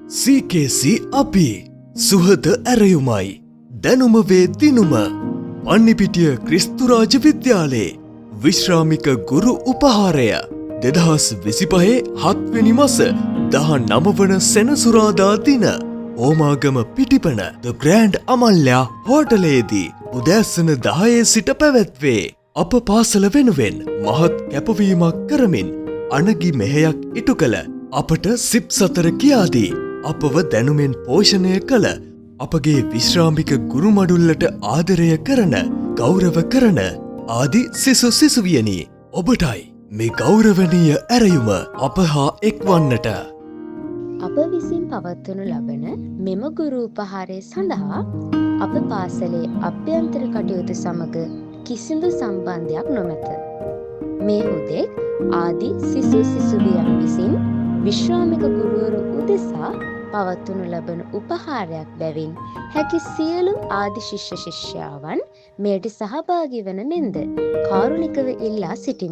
CKC අපි සුහද ඇරයුමයි දැනුමවේ දිනුම පන්නිපිටිය ක්‍රිස්තුරාජ විද්‍යාලයේ විශ්‍රාමික ගුරු උපහාරය 2025 7වෙනි මස 19 වන සෙනසුරාදා දින ඕමාගම පිටිපන ද ග්‍රෑන්ඩ් අමල්යා හෝටලයේදී උදෑසන 10 සිට පැවැත්වේ. අප පාසල වෙනුවෙන් මහත් කැපවීමක් කරමින් අනගි මෙහෙයක් ඉටු කළ අපට සිප් සතර කියාදී අපව දැනුමෙන් පෝෂණය කළ අපගේ විශ්‍රාමික ගුරු මඩුල්ලට ආදරය කරන ගෞරව කරන ආදි සිසු සිසුවියනි ඔබටයි මේ ගෞරවනීය ඇරයුම අප හා එක්වන්නට අප විසින් පවත්වනු ලබන මෙම ගුරු උපහාරය සඳහා අප පාසලේ අභ්‍යන්තර කටයුතු සමග කිසිදු සම්බන්ධයක් නොමැත. මේ හුදෙක් ආදි සිසු සිසුවියන් විසින් විශ්‍රාමික ගුරුවරු උදෙසා පවත්වනු ලබන උපහාරයක් බැවින් හැකි සියලු ආදි ශිෂ්‍ය ශිෂ්‍යාවන් මෙයට සහභාගී වන මෙන්ද කාරුණිකව ඉල්ලා සිටිමි.